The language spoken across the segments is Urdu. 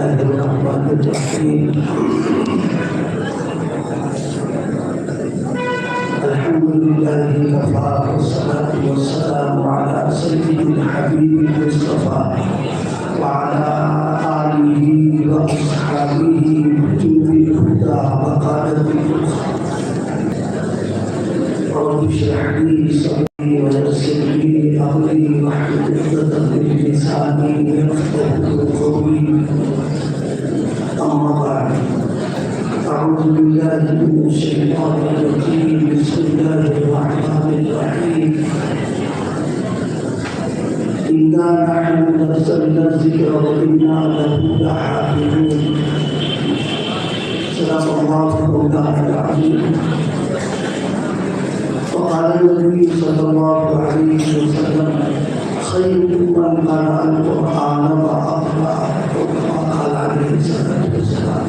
الله الرحمن الرحيم الحمد لله كفى والصلاة والسلام على سيد الحبيب المصطفى وعلى آله وأصحابه نجوم الهدى وقادة رب اشرح لي صدري ويسر لي أمري واحلل عقدة من لساني يفقهوا قولي أما بعد أعوذ بالله من الشيطان الرجيم بسم الله الرحمن الرحيم إنا نحن نزلنا الذكر وإنا له لحافظون صدق الله العظيم. وقال النبي صلى الله عليه وسلم خيركم من قرأ القرآن وأقرأ كما قال عليه الصلاة والسلام.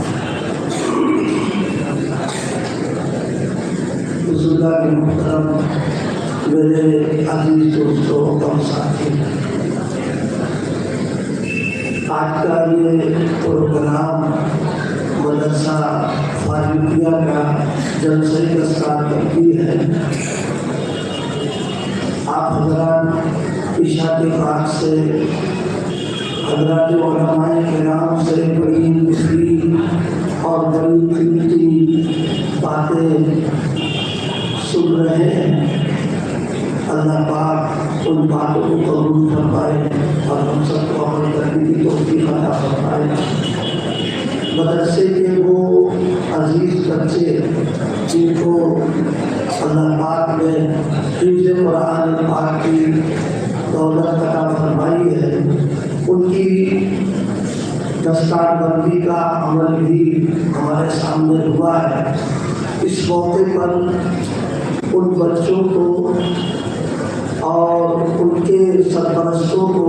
بزرگاں کے محترم میرے عزیز دوستوں اور ساتھی، آج کا یہ پروگرام مدرسہ فاروقیہ کا جلسے کا ساتھی ہے. آپ حضرات عشاء کے بعد سے حضرات علماء کرام سے بڑی مفید اور بڑی قیمتی باتیں سن رہے ہیں. اللہ پاک ان باتوں کو قبول فرمائے اور ہم سب کو عمل کرنے کی توفیق عطا فرمائے. مدرسے کے وہ عزیز بچے جن کو اللہ پاک نے حفظ قرآن پاک کی دولت عطا فرمائی ہے، ان کی دستار بندی کا عمل بھی ہمارے سامنے ہوا ہے. اس موقع پر ان بچوں کو اور ان کے سرپرستوں کو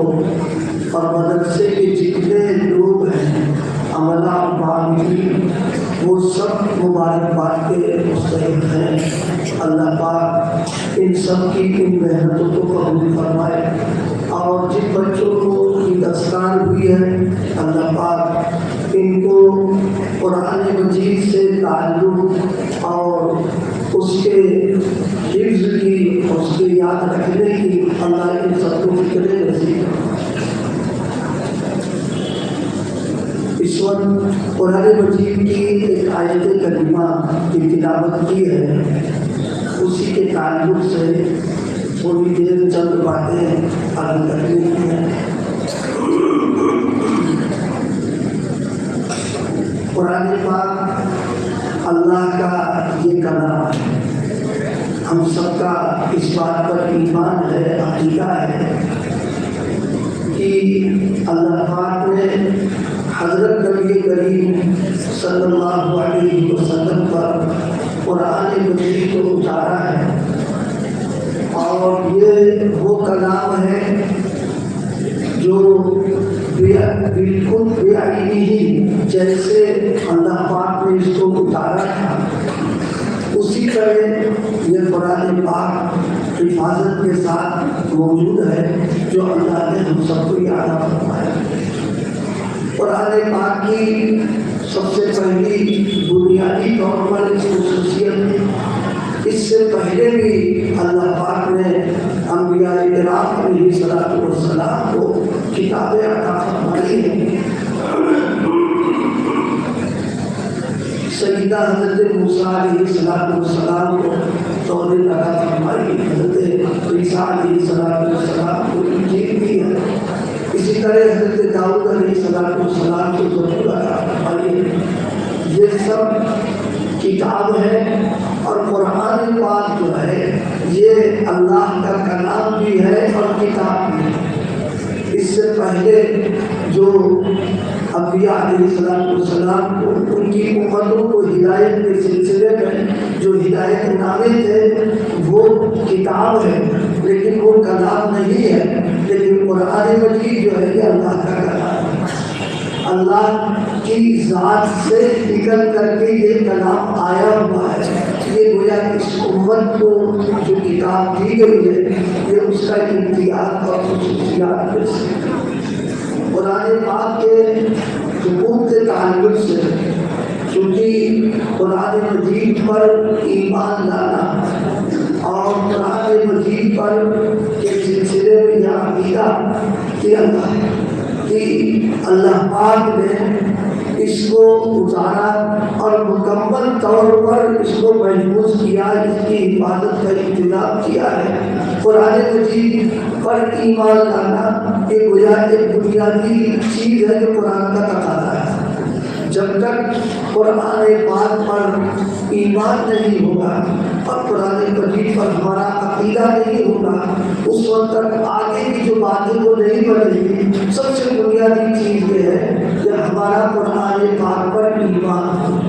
اور مدرسے کے جتنے لوگ ہیں عملہ معلمین، وہ سب مبارکباد کے مستحق ہیں. اللہ پاک ان سب کی ان محنتوں کو قبول فرمائے. اور جن بچوں کو کی دستار ہوئی ہے، اللہ پاک ان کو قرآن مجید سے تعلق اور اس کے حفظ کی، اس کے یاد رکھنے کی اللہ ان سب کو فکر نصیب. اس وقت قرآن مجید کی ایک آیت کریمہ کی تلاوت کی ہے، اسی کے تعلق سے تھوڑی دیر چند باتیں عرض کرنے کی ہیں. قرآن پاک اللہ کا یہ کلام ہے. ہم سب کا اس بات پر ایمان ہے، عقیدہ ہے کہ اللہ پاک نے حضرت نبی کریم صلی اللہ علیہ وسلم پر قرآن مجید کو اتارا ہے. اور یہ وہ کلام ہے جو بالکل بے عینی ہی جیسے اللہ پاک نے اس کو اتارا تھا، اسی طرح یہ قرآن پاک حفاظت کے ساتھ موجود ہے جو اللہ نے ہم سب کو یاد فرمایا. قرآن پاک کی سب سے پہلی بنیادی طور پر اس خصوصیت، اس سے پہلے بھی اللہ پاک نے انبیاء کرام علیہ السلام کو کتابیں عطا فرمائی ہیں. سیدہ حضرت موسیٰ علیہ السلام کو تورات عطا فرمائی، حضرت عیسیٰ علیہ السلام کو انجیل دی ہے. اسی طرح حضرت داؤد علیہ السلام کو زبور عطا فرمائی. یہ سب کتاب ہے. اور قرآن پاک جو ہے یہ اللہ کا کلام بھی ہے اور کتاب بھی ہے. اس سے پہلے جو انبیاء علیہ السلام کو ان کی امتوں کو ہدایت کے سلسلے میں جو ہدایت نامے تھے وہ کتاب ہے، لیکن وہ کلام نہیں ہے. لیکن قرآن مجید جو ہے یہ اللہ کا کلام ہے. اللہ کی ذات سے نکل کر کے یہ کلام آیا ہوا ہے. یہ گویا اس امت کو جو کتاب دی گئی ہے یہ اس کا امتیاز اور خصوصیات میں سے. قرآن پاک کے حقوق تعلق سے، کیونکہ قرآن مجید پر ایمان لانا اور قرآن مجید پر کے سلسلے میں یہ عقیدہ کہ اللہ پاک نے اس کو اتارا اور مکمل طور پر اس کو محفوظ کیا، اس کی حفاظت کا انتظام کیا ہے۔ قرآن مجید پر ایمان لانا ایک بنیادی چیز ہے جو قرآن کا تقاضا ہے۔ جب تک قرآن پاک پر ایمان نہیں ہوگا اور قرآن مجید پر ہمارا عقیدہ نہیں ہوگا، اس وقت تک آگے کی جو باتیں وہ نہیں بڑھیں گی۔ سب سے بنیادی چیز یہ ہے کہ ہمارا قرآن پاک پر ایمان ہو۔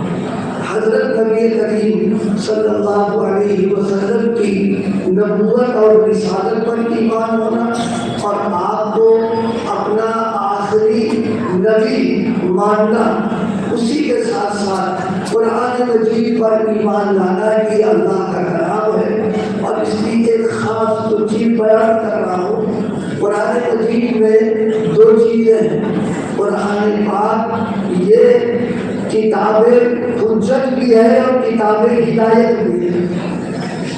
حضرت نبی کریم صلی اللہ علیہ وسلم کی نبوت اور رسالت پر ایمان ہونا اور آپ کو اپنا آخری نبی ماننا، اسی کے ساتھ ساتھ قرآن مجید پر ایمان لانا کہ اللہ کا کلام ہے۔ اور اس کی ایک خاص ترجیح بیان کر رہا ہوں۔ قرآن مجید میں دو چیزیں ہیں۔ قرآن پاک یہ کتاب حجت بھی ہے اور کتاب ہدایت بھی ہے۔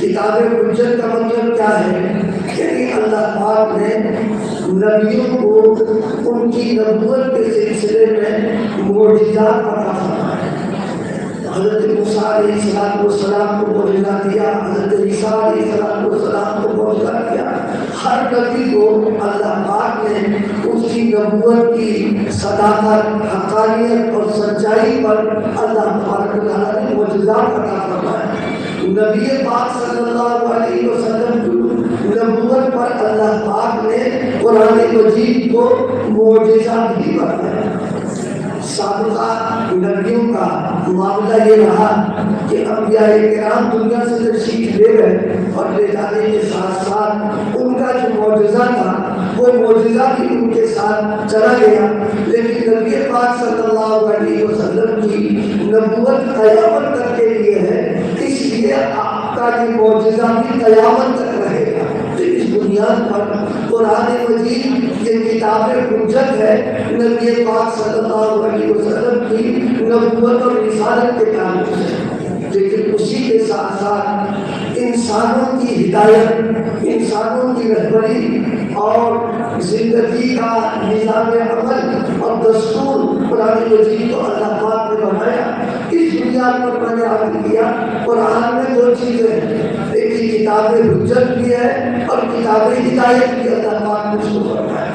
کتاب حجت کا مطلب کیا ہے؟ کہ اللہ پاک نے نبیوں کو ان کی نبوت کے سلسلے میں معجزات عطا فرمائے۔ حضرت موسیٰ علیہ السلام کو معجزہ دیا، حضرت عیسیٰ علیہ السلام کو معجزہ دیا۔ ہر نبی کو اللہ پاک نے اس کی نبوت کی صداقت، حقانیت اور سچائی پر اللہ تبارک و تعالیٰ نے معجزات عطا فرمائے۔ نبی پاک صلی اللہ علیہ وسلم کی نبوت پر اللہ پاک نے قرآن مجید کو معجزہ بھی بنایا۔ سابقہ نبیوں کا معاملہ یہ رہا کہ انبیاء کرام دنیا سے تشریف لے گئے اور لے جانے کے ساتھ ساتھ ان کا جو معجزہ تھا وہ معجزہ بھی ان کے ساتھ چلا گیا، لیکن نبی پاک صلی اللہ علیہ وسلم کی نبوت قیامت تک کے لیے ہے، اس لیے آپ کا یہ معجزہ بھی قیامت تک رہے گا۔ تو اس بنیاد پر قرآن مجید یہ کتاب حجت ہے نبی پاک صلی اللہ علیہ وسلم کی نبوت اور رسالت کے تعلق سے، لیکن اسی کے ساتھ ساتھ انسانوں کی ہدایت، انسانوں کی رہبری اور زندگی کا نظام عمل اور دستور قرآن مجید کو اللہ پاک نے بنایا۔ اس بنیاد پر میں نے عرض کیا قرآن میں دو چیزیں ہیں، ایک ہی کتاب حجت بھی ہے اور کتاب ہدایت بھی اللہ پاک نے اس کو بنایا۔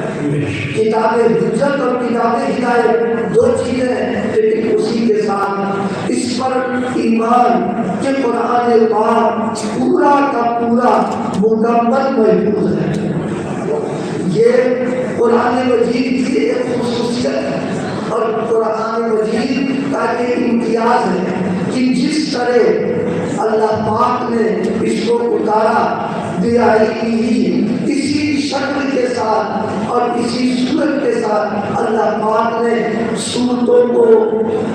کتاب حجت اور کتاب ہدایت دو چیزیں ہیں، لیکن اسی کے ساتھ اس پر ایمان کہ قرآن پاک پورا کا پورا مکمل محفوظ ہے۔ یہ قرآن مجید کی ایک خصوصیت ہے اور قرآن مجید کا ایک امتیاز ہے کہ جس طرح اللہ پاک نے اس کو اتارا اسی شکل کے ساتھ اور اسی صورت کے ساتھ اللہ پاک نے صورتوں کو،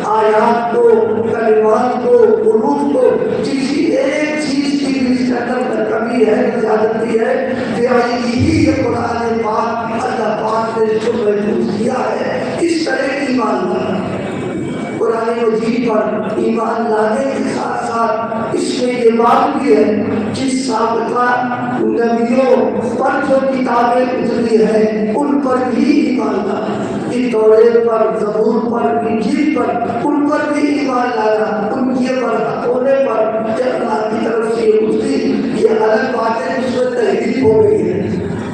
آیات کو، کلمات کو، حروف کو، کسی ایک چیز کی بھی اس کے اندر کمی ہے، زیادتی ہے، یہ قرآن پاک اللہ پاک نے اس کو محفوظ کیا ہے۔ اس طرح ایمان لانا، قرآن مجید پر ایمان لانے کے ساتھ ساتھ اس میں یہ بات بھی ہے کہ سابقہ نبیوں پر جو کتابیں اتری ہیں ان پر بھی ایمان لانا، توریت پر، زبور پر، انجیل پر، ان پر بھی ایمان لانا، ان کے برحق ہونے پر کہ اللہ کی طرف سے یہ اتری، یہ الگ بات ہے، اس میں تحریف ہو گئی ہے۔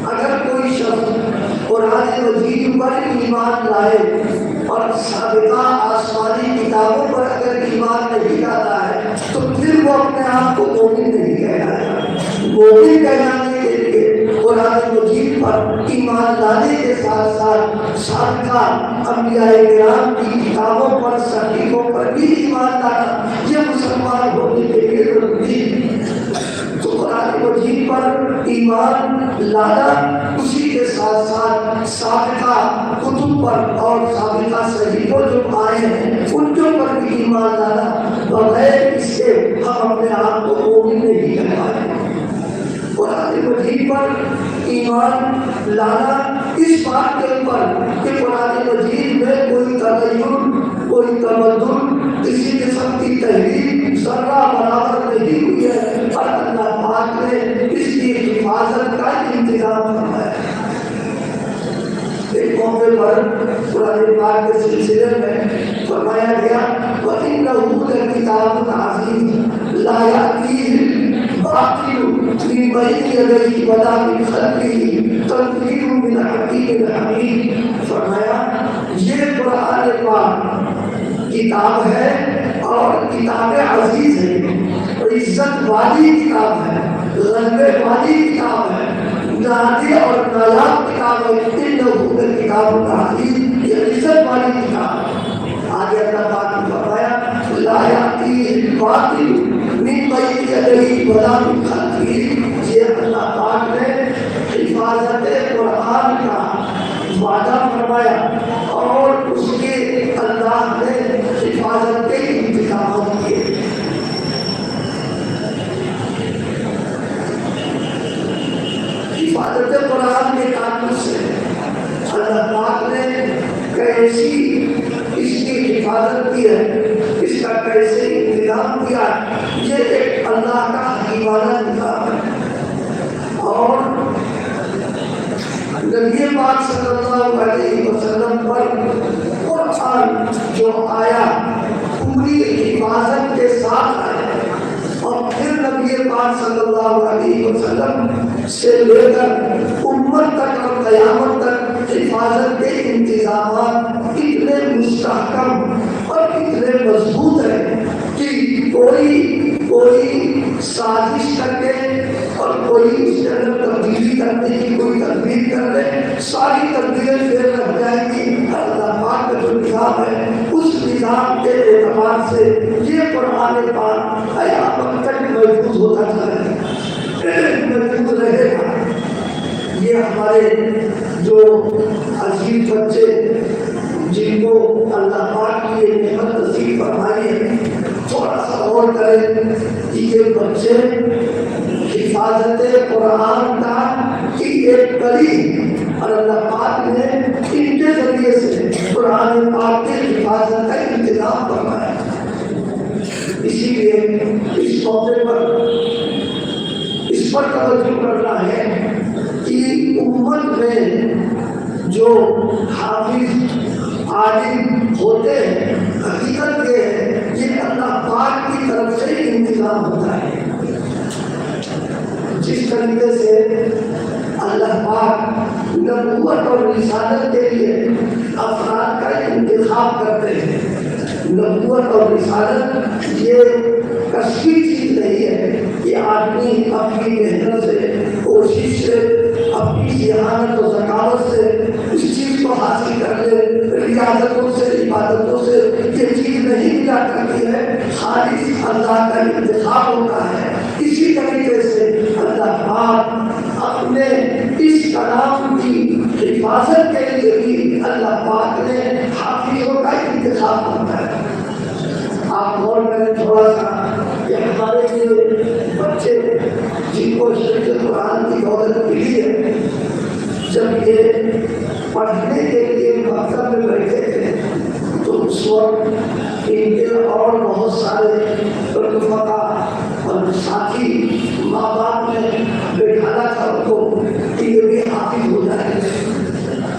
اگر کوئی شخص قرآن مجید پر ایمان لائے اور سابقہ آسمانی کتابوں پر اگر ایمان نہیں لاتا ہے تو پھر وہ اپنے آپ کو مومن نہیں کہلاتا۔ مومن کہلانے کے لیے قرآن مجید پر ایمان لانے کے ساتھ ساتھ سابقہ انبیاء کرام کی کتابوں پر، صحیفوں پر بھی ایمان لانا، یہ مسلمان ہونے کے لیے ضروری ہے۔ تو قرآن مجید پر ایمان لانا، اسی کے ساتھ ساتھ سابقہ کتب پر اور سابقہ صحیفوں جو آئے ہیں ان کے اوپر بھی ایمان لانا، بغیر اس سے ہم اپنے آپ کو مومن نہیں کہہ پائیں۔ قرآن مجید پر ایمان لانا اس بات کے اوپر کہ قرآن مجید میں کوئی تغیر، کوئی تمدن کسی قسم کی تحریک ذرہ برابر نہیں ہوئی ہے، اور اللہ پاک نے اس کی حفاظت کا انتظام فرمایا۔ ایک موقع پر قرآن پاک کے سلسلے میں فرمایا گیا وَإِنَّهُ لَكِتَابٌ عَزِيزٌ لَا يَأْتِيهِ الْبَاطِلُ مِن بَيْنِ يَدَيْهِ وَلَا مِنْ خَلْفِهِ تَنزِيلٌ مِنْ حَكِيمٍ حَمِيدٍ۔ فرمایا یہ قرآن پاک کتاب ہے اور کتاب عزیز ہے، عزت والی کتاب ہے، غلبے والی کتاب ہے، نادر اور نایاب کتاب ہے۔ انہ کتاب العزیز، یہ عزت والی کتاب ہے۔ آگے اللہ پاک نے فرمایا لا یأتیہ الباطل من بین یدیہ ولا من خلفہ۔ یہ اللہ پاک نے حفاظت قرآن کا وعدہ فرمایا اور اس کے اللہ نے حفاظت کے انتظامات کیے۔ حفاظت قرآن کے تعلق سے اللہ پاک نے کیسی اس کی حفاظت کی ہے، اس کا کیسے انتظام کیا ہے، یہ ایک اللہ کا حکیمانہ نظام ہے۔ اور نبی پاک صلی اللہ علیہ وسلم پر قرآن جو آیا پوری حفاظت کے ساتھ آیا، اور پھر نبی پاک صلی اللہ علیہ وسلم سے لے کر امت تک اور قیامت تک حفاظت کے انتظامات اتنے مستحکم اور اتنے مضبوط ہیں کہ کوئی سازش کر کے اور کوئی اس کے اندر تبدیلی کرنے کی کوئی تدبیر کر لے، ساری تبدیلیاں پھر لگ جائیں گی۔ اللہ پاک کا جو نظام ہے اس نظام کے اعتبار سے یہ قرآن پاک قیامت تک محفوظ ہوتا چلا محفوظ رہے گا۔ یہ ہمارے جو عزیز بچے جن کو اللہ پاک کی یہ نعمت نصیب فرمائی ہے، تھوڑا سا غور کریں کہ یہ بچے حفاظت قرآن کا کی ایک کلی، اور اللہ پاک نے ان کے ذریعے سے قرآن پاک کی حفاظت کا انتظام فرمایا۔ اسی لیے اس موقع پر اس پر توجہ کرنا ہے کہ امت میں جو حافظ عالم ہوتے ہیں حقیقت کے ہیں، یہ اللہ پاک کی طرف سے انتظام ہوتا ہے۔ جس طریقے سے اللہ پاک نبوت اور رسالت کے لیے افراد کا انتخاب کرتے ہیں، نبوت اور رسالت یہ کشفی چیز نہیں ہے کہ آدمی اپنی محنت سے، کوشش سے، اپنی ذہانت و ذکاوت سے اس چیز کو حاصل کر لے، ریاضتوں سے، عبادتوں سے یہ چیز نہیں ملا کرتی ہے، خالص اللہ کا انتخاب ہوتا ہے۔ اسی طریقے سے اللہ پاک اپنے اس کلام کی حفاظت کے لیے بھی اللہ پاک نے حافظوں کا انتخاب کرتا ہے۔ آپ غور کریں تھوڑا سا کہ ہمارے یہ بچے جن کو شریعت قرآن کی دولت ملی ہے، جب یہ پڑھنے کے لیے مکتب میں بیٹھے تھے تو اس وقت ان کے اور بہت سارے رفقا اور ساتھی ماں باپ نے بیٹھانا تھا ان کو کہ یہ بھی حافظ ہو جائے،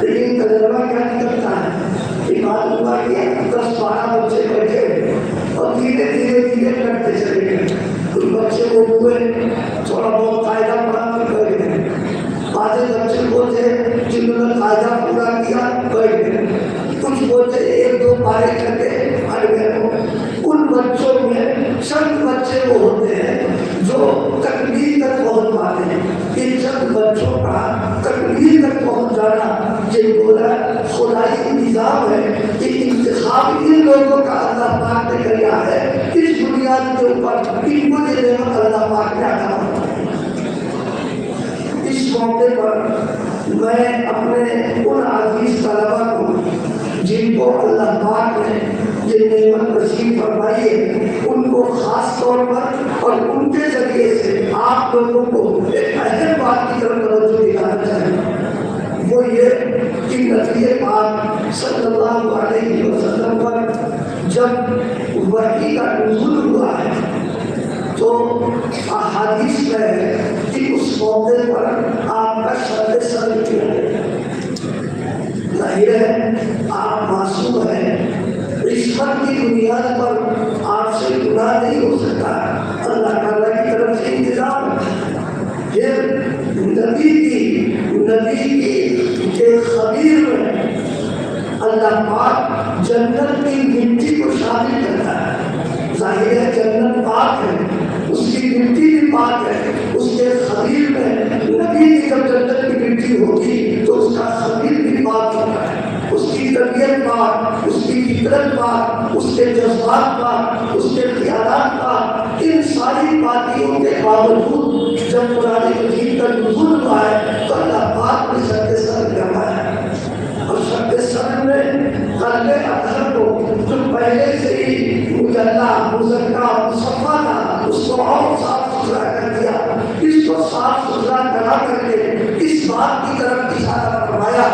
لیکن تجربہ کیا کرتا ہے کہ معلوم ہوا کہ 10-12 بچے بیٹھے اور دھیرے دھیرے کرتے چلے گئے۔ کچھ بچے وہ ہوئے تھوڑا بہت قاعدہ پڑھا کر بیٹھ گئے، بعض بچے وہ تھے جنہوں نے قاعدہ پورا کیا بیٹھ گئے، کچھ وہ تھے 1-2 پارے کر کے ہٹ گئے۔ ان بچوں میں چند بچے وہ ہوتے ہیں جو تکمیل تک پہنچ پاتے ہیں۔ ان چند بچوں کا تکمیل تک پہنچ جانا یہ بولا خدائی نظام ہے کہ انتخاب ان لوگوں کا اللہ پاک نے کیا ہے، اس بنیاد کے اوپر ان کو یہ نعمت اللہ پاک نے عطا فرمائی۔ اس موقع پر میں اپنے ان عزیز طلبا کو جن کو اللہ پاک نے یہ نعمت نصیب فرمائی ہے، ان کو خاص طور پر اور ان کے ذریعے سے آپ لوگوں کو ایک اہم بات کی طرف توجہ دلانا چاہیے، وہ یہ کہ نبی پاک صلی اللہ علیہ وسلم پر جب وحی کا نزول ہوا ہے تو احادیث میں ہے کہ اس موقع پر آپ کا شرط صدر کیا ہے. ظاہر ہے آپ معصوم ہیں، عصمت کی بنیاد پر آپ سے گناہ نہیں ہو سکتا. اللہ تعالیٰ کی طرف سے انتظام. پھر نبی کے خبیر میں اللہ پاک جنت کی مٹی کو شامل کرتا ہے. ظاہر ہے جنت پاک ہے، اس کی مٹی بھی پاک ہے. اس کے خبیر میں نبی کی جب جنت کی مٹی ہوگی تو اس کا خبیر بھی پاک ہوتا ہے. اس کی طبیعت پاک، اس کی فطرت پاک، اس کے جذبات پاک، اس کے خیالات پاک. ان ساری پاکیوں کے باوجود جب قرآن مجید کا نزول ہوا ہے تو اللہ پاک نے شرط صدر کروایا ہے. اور شرط صدر میں قلب اطہر کو جو پہلے سے ہی مجلہ مزکہ مصفہ تھا اس کو اور صاف ستھرا کر دیا. اس کو صاف ستھرا کرا کر کے اس بات کی طرف اشارہ فرمایا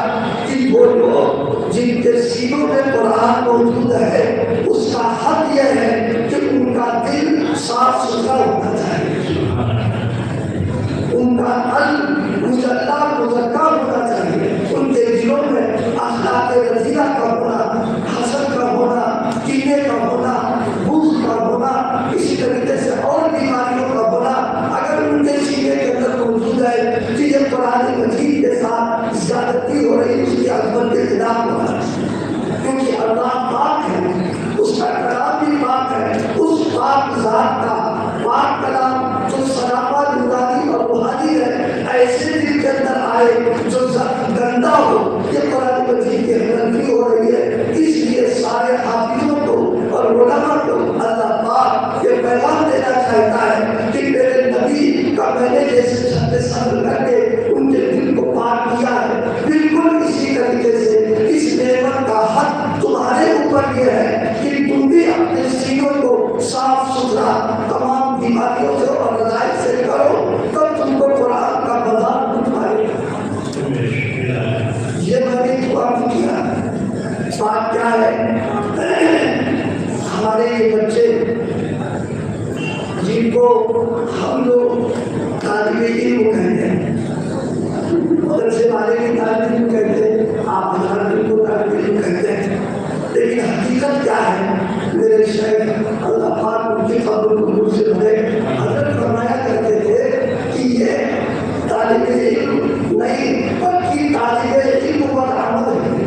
کہ وہ لوگ جن کے سینوں میں قرآن موجود ہے اس کا حق یہ ہے کہ ان کا دل صاف ستھرا ہونا چاہیے، ان کا قلب مجلہ مزکہ ہونا چاہیے. ان کے دلوں میں اخلاق رضیہ کا ہونا، حسد کا ہونا، کینے کا ہونا، بغض کا ہونا، اسی طریقے سے اور بیماریوں کا ہونا اگر ان کے سینے کے اندر موجود ہے کہ یہ قرآن مجید کے ساتھ زیادتی ہو رہی، اس کی عظمت کے خلاف ہونا. کیونکہ اللہ پاک ہے، اس کا کلام بھی پاک ہے. اس پاک ذات کا پاک کلام جو سراپا نورانی اور روحانی ہے، ایسے دل کے اندر آئے جو گندا ہو. یہ قرآن مجید کی غلطی ہو رہی ہے. اس لیے سارے حافظوں کو اور علماء کو اللہ پاک یہ پیغام دینا چاہتا ہے کہ میرے نبی کا میں نے جیسے شرط صدر کر کے ان کے دل کو پاک کیا ہے، بالکل اسی طریقے سے اس نعمت کا حق تمہارے اوپر یہ ہے کہ تم بھی اپنے سینوں کو صاف ستھرا تمام بیماریوں سے اور رضائع سے کرو، تب تم کو قرآن کا بازار تمہارے. یہ میں نے دعا کیا. بات کیا ہے؟ ہمارے یہ بچے جن کو ہم لوگ طالب علم کہتے ہیں، مدرسے والے بھی طالب علم کہتے ہیں، آپ حضرات کو طالب علم کہتے ہیں، لیکن حقیقت کیا ہے؟ میرے شیخ اللہ پاک ان کی قبر کو سے بھرے حضرت فرمایا کرتے تھے کہ یہ طالب علم نہیں بلکہ طالب علم و عمل ہے.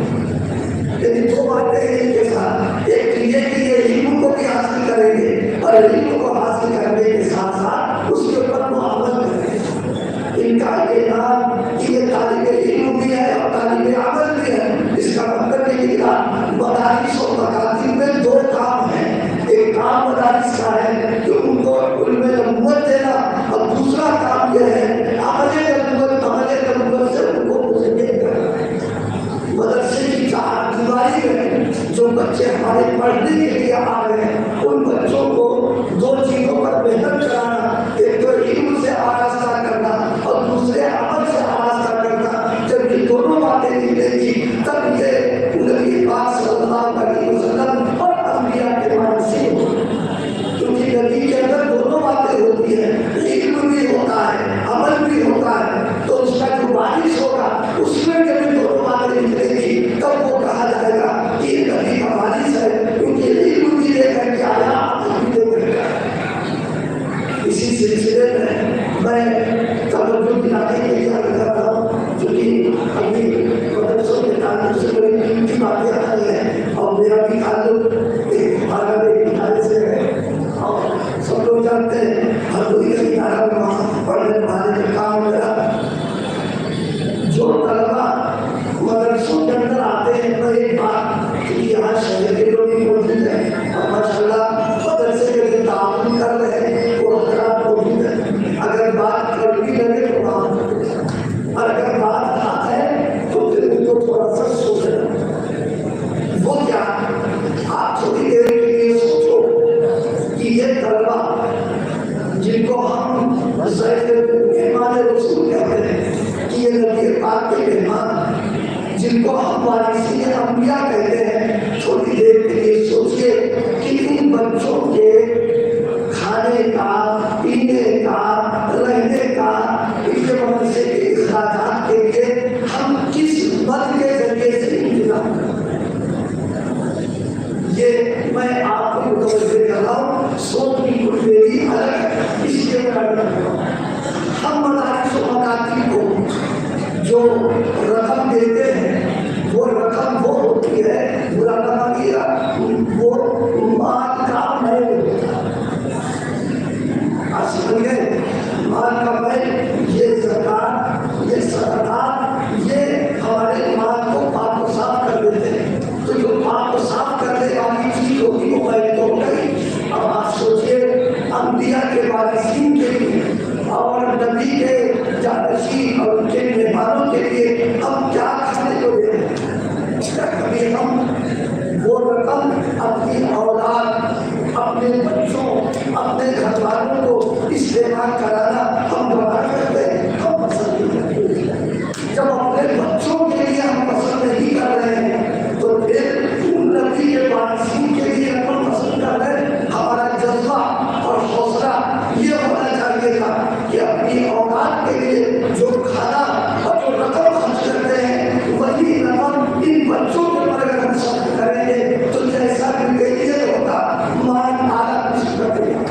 یعنی دو باتیں ہیں ان کے ساتھ. ایک یہ کہ یہ علم کو بھی حاصل کریں گے اور علم کو حاصل کرنے کے ساتھ ساتھ اس کے اوپر وہ عمل کریں گے. ان کا یہ نام کہ یہ طالب علم بھی ہے اور طالب عمل بھی ہے. اس کا مطلب یہ نکلا مدارس و مکاتب میں دو کام ہیں. ایک کام مدارس کا ہے کہ ان کو علم نبوت دینا، اور دوسرا کام یہ ہے عمل نبوت سے ان کو مزید کرنا. مدرسے کی چار دیواری میں جو بچے ہمارے پڑھنے کے لیے آ رہے ہیں ان بچوں کو دو چیزوں پر محنت کرانا. ایک تو علم سے آراستہ کرنا اور دوسرے عمل سے آراستہ کرنا. جب یہ دونوں باتیں نکلیں گی تب یہ نبی پاک صلی اللہ علیہ وسلم اور انبیاء کے وارث ہوگا. کیونکہ نبی کے اندر دونوں باتیں ہوتی ہیں، علم بھی ہوتا ہے، عمل بھی ہوتا ہے. تو اس کا جو وارث ہوگا اس میں جب دونوں باتیں نکلیں گی تب وہ کہا جائے گا کہ یہ نبی کا وارث ہے، کیونکہ علم بھی لے کر کے آیا، عمل بھی لے کر کے آیا. اسی سلسلے میں توجہ دلانے کے لیے عرض کر رہا ہوں کیونکہ ابھی مدرسوں کے تعلق سے بڑی قیمتی باتیں آئی ہیں اور میرا بھی تعلق ایک عالمی ادارے سے ہے اور سب لوگ جانتے ہیں ہر کوئی کا ادارہ میں وہاں پڑھنے پڑھانے کا کام میرا. جو طلبا مدرسوں کے اندر آتے ہیں تو ایک بات کہ یہاں شہر کے لوگ بھی موجود ہیں اور ماشاءاللہ مدرسے کے لیے تعاون کر رہے ہیں، وہ حضرات موجود ہیں. اگر بات کڑوی لگے تو وہاں، اور اگر بات حق ہے تو پھر ان کو تھوڑا سا سوچنا. وہ کیا آپ تھوڑی دیر کے لیے سوچو کہ یہ طلبا جن کو ہم مہمان رسول کہتے ہیں کہ یہ نبی پاک کے مہمان جن کو ہم وارثین انبیاء کہتے ہیں، تھوڑی دیر کے لیے سوچیے میں آپ کو متوجہ کر رہا ہوں، سوچ کی کچھ میری الگ ہے، اس لیے میں کر رہا ہوں۔ ہم مدارس و مکاتب کو جو رقم دیتے ہیں وہ رقم وہ ہوتی ہے، برا نہ کیا، وہ مال کا میل ہوتا ہے۔ سمجھ گئے؟ مال کا میل، یہ زکات، یہ صدقات، یہ ہمارے مال کو پاک و صاف کر دیتے ہیں۔ تو جو پاک و صاف کرنے والی چیز ہوگی وہ میل تو ہو گئی۔ اب آپ سوچئے انبیاء کے وارثین کے لیے اور نبی کے جانشین اور ان کے مہمانوں کے لیے ہم کیا کھانے کو دے رہے ہیں؟ کیا کبھی ہم وہ رقم اپنی اولاد، اپنے بچوں، اپنے گھر والوں کو استعمال کرانا ہم گوارا کرتے ہیں؟ ہم پسند نہیں کرتے۔ جب اپنے بچوں کے لیے ہم پسند نہیں کر رہے ہیں تو پھر ان نبی کے وارثین کے لیے رقم پسند کر رہے ہیں۔ ہمارا جذبہ اور حوصلہ یہ ہونا چاہیے تھا کہ اپنی اولاد کے لیے جو کھانا اور جو رقم خرچ کرتے ہیں وہی رقم ان بچوں کے پر اگر ہم خرچ کریں گے تو جیسا کہ ہوگا مان آلہ کچھ کر دے گا۔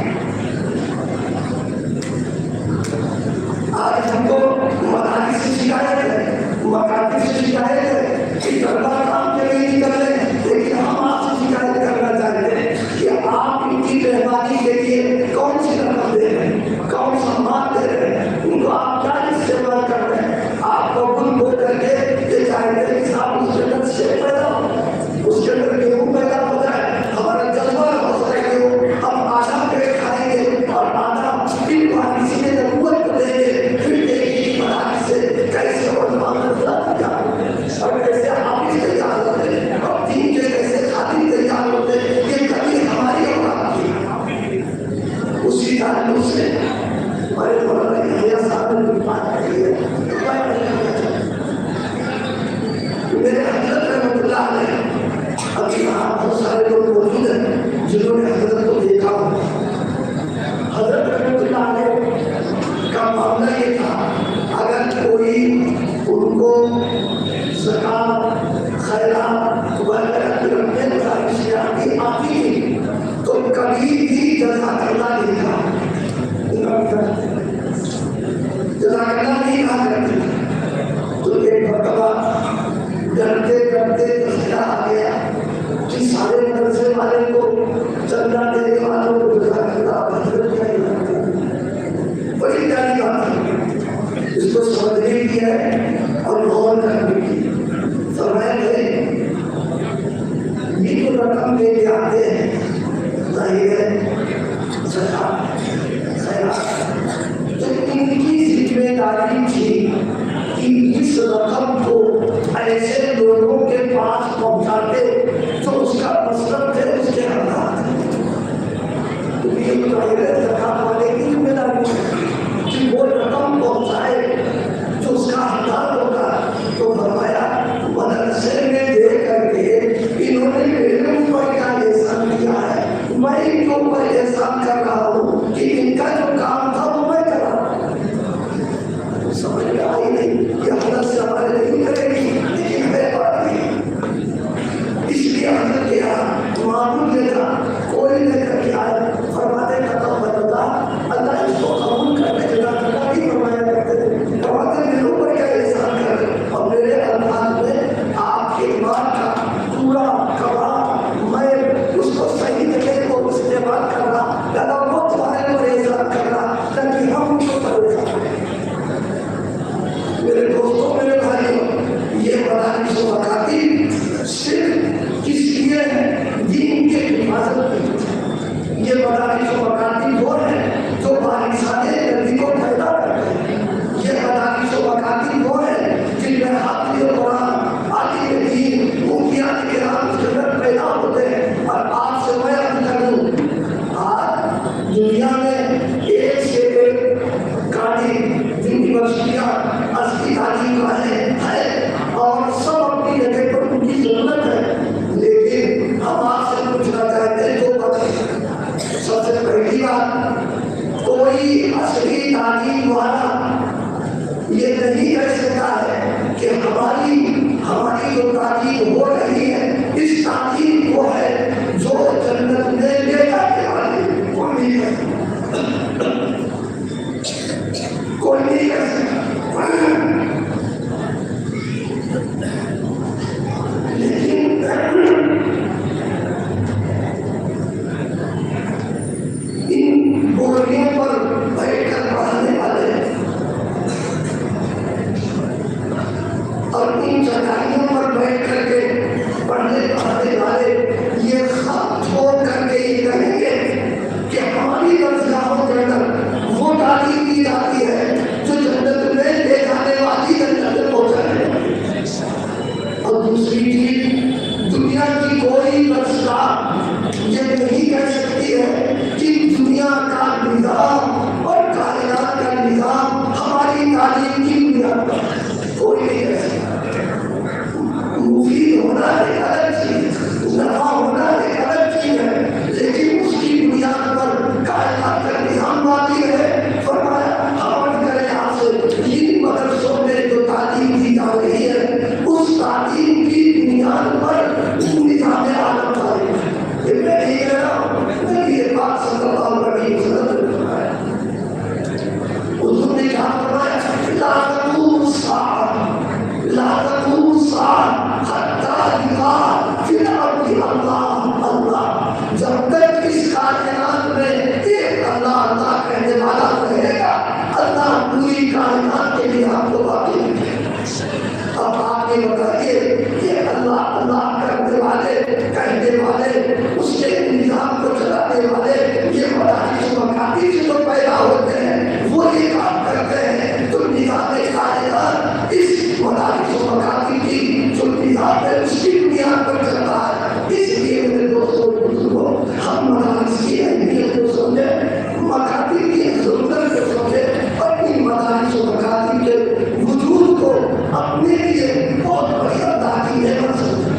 آج ہم کو مدارس سے شکایت ہے، مکاتب سے شکایت ہے کہ طلبہ کام کے لیے نہیں کر رہے ہیں، لیکن ہم آپ سے شکایت کرنا چاہتے ہیں کہ آپ ان کی مہربانی کے لیے کون سی رقم دے رہے ہیں، کون سا مال دے رہے ہیں، ان کو آپ کیا استعمال کر رہے ہیں؟ آپ کو گل بول کر کے یہ چاہتے ہیں کہ صاحب اس کے اندر شیپ پیدا ہو، اس کے اندر گیہوں پیدا ہو جائے، ہمارا جذبہ ہو سکے کہ ہم آدھا پیٹ کھائیں گے اور آدھا ان وارثین کی ضرورت کو دیں گے، پھر ایک ہی مدارس سے کیسے علماء تیار ہوتے ہیں اور کیسے حافظ تیار ہوتے ہیں اور دین کے کیسے خادم تیار ہوتے ہیں، یہ کبھی ہماری اوقات کی۔ اسی تعلق سے ہمارے مولانا یحییٰ صاحب نے بات کہی ہے، میرے حضرت رحمۃ اللہ علیہ، ابھی یہاں بہت سارے لوگ موجود ہیں جنہوں نے حضرت کو دیکھا ہو۔ حضرت رحمۃ اللہ علیہ کا معاملہ یہ تھا، اگر کوئی ان کو زکات، خیرات وغیرہ رکھنے گزارش آتی تھی تو کبھی بھی جزاک اللہ نہیں کہا، جزاک اللہ نہیں کہا کرتے تھے۔ تو ایک مرتبہ ڈرتے ڈرتے تذکرہ آ گیا کہ سارے مدرسے والے کو، چندہ دینے والوں کو جزاک اللہ حضرت کیا ہی کرتے ہیں، بڑی پیاری بات ہے، اس کو سمجھنے کی ہے اور غور کرنے کی۔ فرمایا گئے یہ جو رقم لے کے آتے ہیں ظاہر ہے زکات، خیرات، تو ان کی ذمہ داری تھی کہ اس رقم کو ایسے لوگوں کے پاس پہنچاتے جو اس کا مصرف ہے، اس کے حقدار ہیں۔ تو یہ ظاہر ہے زکات والے کی ذمہ داری ہے کہ وہ رقم پہنچائے جو اس کا حقدار ہوگا۔ تو فرمایا مدرسے میں دے کر کے انہوں نے میرے اوپر کیا احسان کیا ہے، میں ان کے اوپر احسان کر رہا ہوں کہ ان کا جو کام تھا وہ میں کر رہا ہوں۔ سمجھ میں آئی نہیں کہ حضرت سے ہمارے نہیں کرے گی، لیکن ہے بات نہیں۔ اس لیے حضرت کے یہاں معمول یہ تھا، کوئی لے کر کے آئے فرماتے تقبل اللہ، اللہ اس کو قبول کرنے کے بعد اللہ بھی فرمایا کرتے تھے، فرماتے میرے اوپر کیا احسان کر رہے، اور میرے الفاظ میں آپ کے ایمان کا پورا کباب میں اس کو صحیح جگہ کو استعمال کرنا، اللہ وہ تمہارے پر احسان کرنا تاکہ ہم ان کو پریشان کریں۔ میرے دوستوں، میرے بھائیوں، یہ مدارس و مکاتب صرف اس لیے دین کے یہ خط چھوڑ کر کے یہ کہیں گے کہ ہماری درسگاہوں کے اندر وہ تعلیم دی جاتی ہے جو جنت میں لے جانے والی جنت میں پہنچانے والی. اور دوسری چیز، دنیا کی کوئی درسگاہ یہ نہیں کہہ سکتی ہے کہ دنیا کا نظام اور کائنات کا نظام ہماری تعلیم کی بنیاد پر. کوئی نہیں کہہ سکتا. مفید ہونا ایک الگ چیز، نفع ہونا ایک الگ چیز ہے، لیکن اس کی بنیاد پر کائنات کا نظام باقی ہے. فرمایا ہم کرے آپ سے ان مدرسوں میں جو تعلیم دی جا رہی ہے اس تعلیم کی بنیاد پر نظام عالم تعلیم ہے. یہ میں نہیں کہہ رہا ہوں، نبی پاک صلی اللہ علیہ وسلم نے فرمایا. حضور نے کیا فرمایا؟ لا تقوم الساعة لا تقوم الساعة حتى يقال في الأرض اللہ اللہ. جب تک اس کائنات میں ایک اللہ اللہ کہنے والا رہے گا، اللہ پوری کائنات کے لیے آپ کو باقی رکھے گا. اب آپ یہ بتائیے یہ اللہ اللہ کرنے والے کہنے والے اس کے نظام کو چلانے والے یہ مدارس و مکاتب سے جو پیدا ہوتے ہیں وہ یہ کام کرتے ہیں تو نظام کائنات اس مدارس و مکاتب کی جو نظام ہے اس کی بنیاد پر چلتا ہے. اس لیے میرے دوستوں بزرگوں ہم مدارس کی اہمیت کو سمجھیں، مکاتب کی ضرورت کو سمجھیں اور ان مدارس و مکاتب کے وجود کو اپنے لیے بہت بڑی اللہ کی نعمت سمجھیں.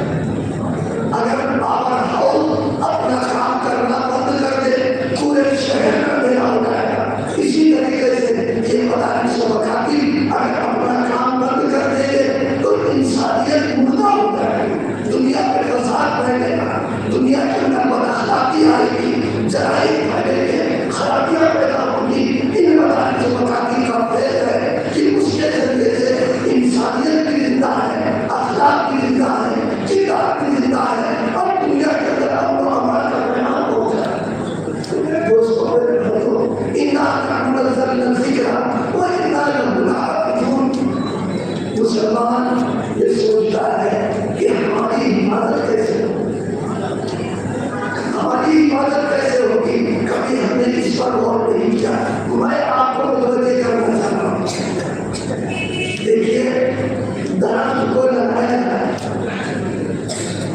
اگر پاور ہاؤس اپنا کام کرنا بند کر دے پورے شہر کا اندھیرا ہو جائے گا. اسی طریقے سے یہ مدارس و مکاتب اگر اپنا کام بند کر دیں گے تو انسانیت مردہ ہو جائے گی، دنیا پہ فساد پھیلے گا، دنیا کے اندر بداخلاقی آئے گی، جرائم پھیلیں گے، خرابیاں پیدا ہوں گی. ان مدارس و مکاتب کا فیض ہے کہ اس کے ذریعے سے انسانیت بھی زندہ ہے، اخلاق بھی زندہ ہے، کتاب بھی زندہ ہے اور دنیا کے اندر امن و امان کا پیغام ہو جائے. دوستوں انا نحن نزلنا الذکر وانا له لحافظون. مسلمان یہ سوچتا ہے کہ ہماری حفاظت کیسے ہوگی، ہماری حفاظت کیسے ہوگی، کبھی ہم نے اس پر غور نہیں کیا. میں آپ کو متوجہ کرنا چاہتا ہوں. دیکھیے درخت کو لگایا ہے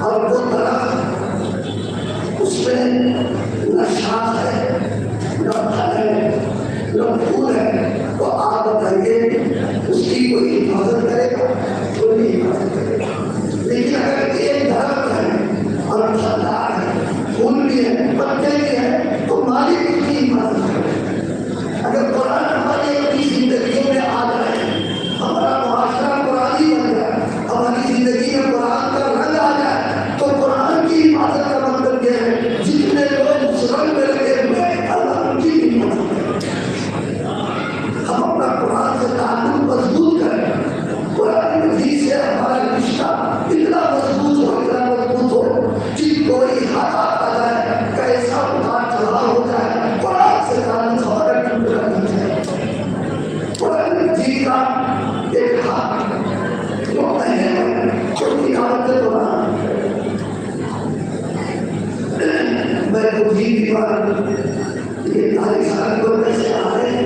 اور وہ درخت اس میں نہ شاخ ہے نہ پھل ہے نہ پھول ہے، تو آپ بتائیے اس کی کوئی حفاظت کرے گا؟ کوئی نہیں حفاظت کرے گا. لیکن اگر ایک درخت ہے اور پھلدار ہے، پھول بھی ہے، پتے بھی ہے، تو مالک اس کی حفاظت کرے گا. اگر قرآن ہماری اپنی زندگیوں میں آ جائے، ہمارا معاشرہ قرآنی بن جائے، ہماری زندگی میں قرآن کا رنگ آ جائے، تو قرآن کی حفاظت کا مطلب یہ ہے جتنے لوگ اس رنگ میں لگے ہوئے ہیں اللہ ان کی بھی حفاظت کرے. ہم اپنا قرآن سے تعلق مضبوط کریں، قرآن مجید سے ہمارا رشتہ اتنا مضبوط ہو کہ کوئی حالات آ جائے، کیسا اتار چڑھاؤ ہو جائے، قرآن سے تعلق ہمارا ٹوٹنا نہیں چاہیے. قرآن مجید کا ایک ہاتھ جو اہم ہے جو تلاوت قرآن. میں خود ہی دیوار یہ 40 سال کو کیسے آ رہے ہیں